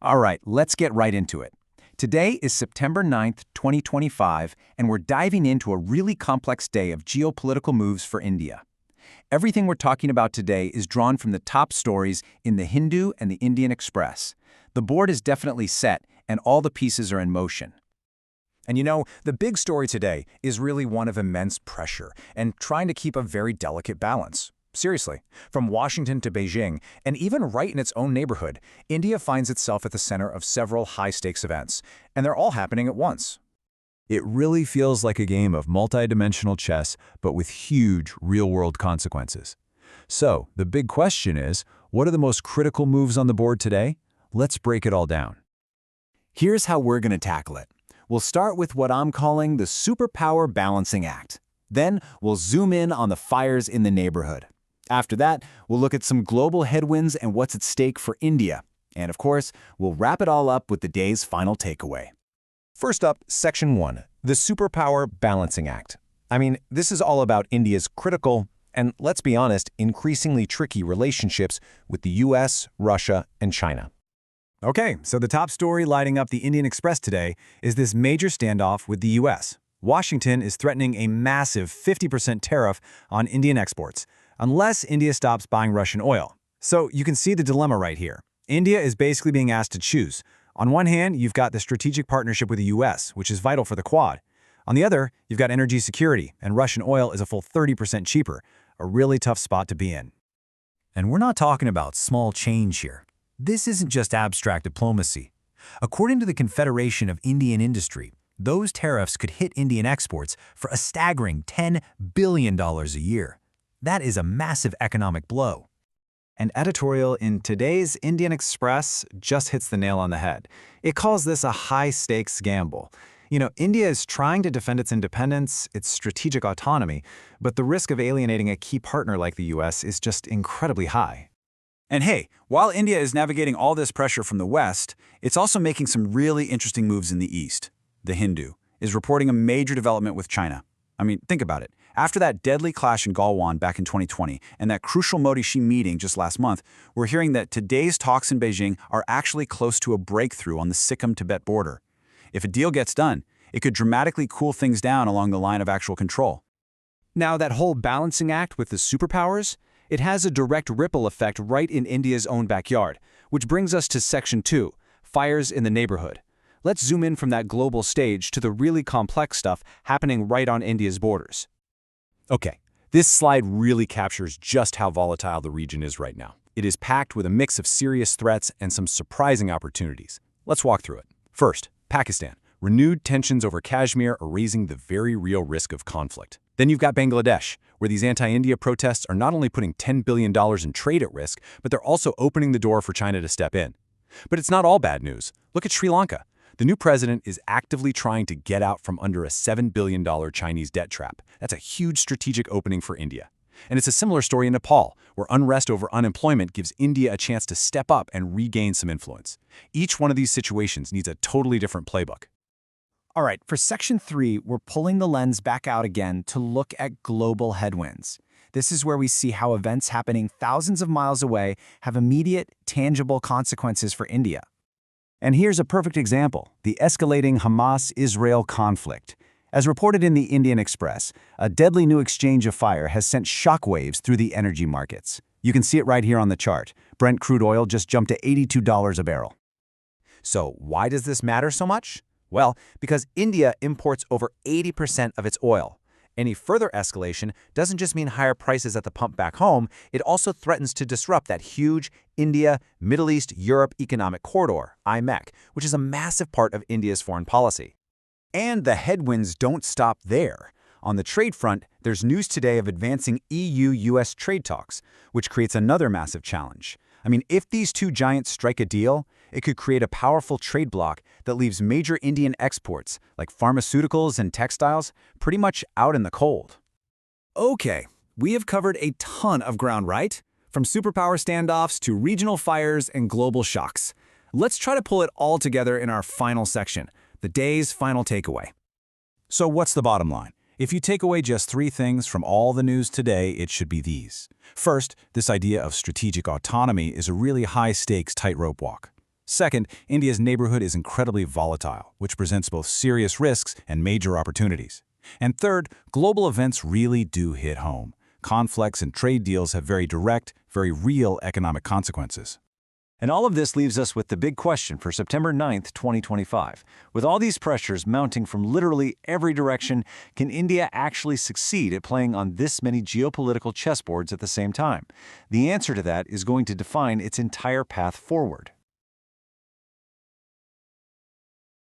All right, let's get right into it. Today is September 9th, 2025, and we're diving into a really complex day of geopolitical moves for India. Everything we're talking about today is drawn from the top stories in the Hindu and the Indian Express. The board is definitely set, and all the pieces are in motion. And you know, the big story today is really one of immense pressure and trying to keep a very delicate balance. Seriously, from Washington to Beijing, and even right in its own neighborhood, India finds itself at the center of several high-stakes events, and they're all happening at once. It really feels like a game of multi-dimensional chess, but with huge, real-world consequences. So, the big question is, what are the most critical moves on the board today? Let's break it all down. Here's how we're going to tackle it. We'll start with what I'm calling the superpower balancing act. Then, we'll zoom in on the fires in the neighborhood. After that, we'll look at some global headwinds and what's at stake for India. And of course, we'll wrap it all up with the day's final takeaway. First up, Section 1, the Superpower Balancing Act. I mean, this is all about India's critical, and let's be honest, increasingly tricky relationships with the US, Russia, and China. Okay, so the top story lighting up the Indian Express today is this major standoff with the US. Washington is threatening a massive 50% tariff on Indian exports, unless India stops buying Russian oil. So you can see the dilemma right here. India is basically being asked to choose. On one hand, you've got the strategic partnership with the US, which is vital for the Quad. On the other, you've got energy security, and Russian oil is a full 30% cheaper, a really tough spot to be in. And we're not talking about small change here. This isn't just abstract diplomacy. According to the Confederation of Indian Industry, those tariffs could hit Indian exports for a staggering $10 billion a year. That is a massive economic blow. An editorial in today's Indian Express just hits the nail on the head. It calls this a high-stakes gamble. You know, India is trying to defend its independence, its strategic autonomy, but the risk of alienating a key partner like the US is just incredibly high. And hey, while India is navigating all this pressure from the West, it's also making some really interesting moves in the East. The Hindu is reporting a major development with China. I mean, think about it. After that deadly clash in Galwan back in 2020 and that crucial Modi-Xi meeting just last month, we're hearing that today's talks in Beijing are actually close to a breakthrough on the Sikkim-Tibet border. If a deal gets done, it could dramatically cool things down along the line of actual control. Now, that whole balancing act with the superpowers, it has a direct ripple effect right in India's own backyard, which brings us to Section 2, fires in the neighborhood. Let's zoom in from that global stage to the really complex stuff happening right on India's borders. Okay, this slide really captures just how volatile the region is right now. It is packed with a mix of serious threats and some surprising opportunities. Let's walk through it. First, Pakistan. Renewed tensions over Kashmir are raising the very real risk of conflict. Then you've got Bangladesh, where these anti-India protests are not only putting $10 billion in trade at risk, but they're also opening the door for China to step in. But it's not all bad news. Look at Sri Lanka. The new president is actively trying to get out from under a $7 billion Chinese debt trap. That's a huge strategic opening for India. And it's a similar story in Nepal, where unrest over unemployment gives India a chance to step up and regain some influence. Each one of these situations needs a totally different playbook. All right, for Section 3, we're pulling the lens back out again to look at global headwinds. This is where we see how events happening thousands of miles away have immediate, tangible consequences for India. And here's a perfect example, the escalating Hamas-Israel conflict. As reported in the Indian Express, a deadly new exchange of fire has sent shockwaves through the energy markets. You can see it right here on the chart. Brent crude oil just jumped to $82 a barrel. So why does this matter so much? Well, because India imports over 80% of its oil. Any further escalation doesn't just mean higher prices at the pump back home, it also threatens to disrupt that huge India, Middle East, Europe Economic Corridor, IMEC, which is a massive part of India's foreign policy. And the headwinds don't stop there. On the trade front, there's news today of advancing EU-US trade talks, which creates another massive challenge. I mean, if these two giants strike a deal, it could create a powerful trade bloc that leaves major Indian exports, like pharmaceuticals and textiles, pretty much out in the cold. Okay, we have covered a ton of ground, right? From superpower standoffs to regional fires and global shocks. Let's try to pull it all together in our final section, the day's final takeaway. So what's the bottom line? If you take away just 3 things from all the news today, it should be these. First, this idea of strategic autonomy is a really high-stakes tightrope walk. Second, India's neighborhood is incredibly volatile, which presents both serious risks and major opportunities. And third, global events really do hit home. Conflicts and trade deals have very direct, very real economic consequences. And all of this leaves us with the big question for September 9th, 2025. With all these pressures mounting from literally every direction, can India actually succeed at playing on this many geopolitical chessboards at the same time? The answer to that is going to define its entire path forward.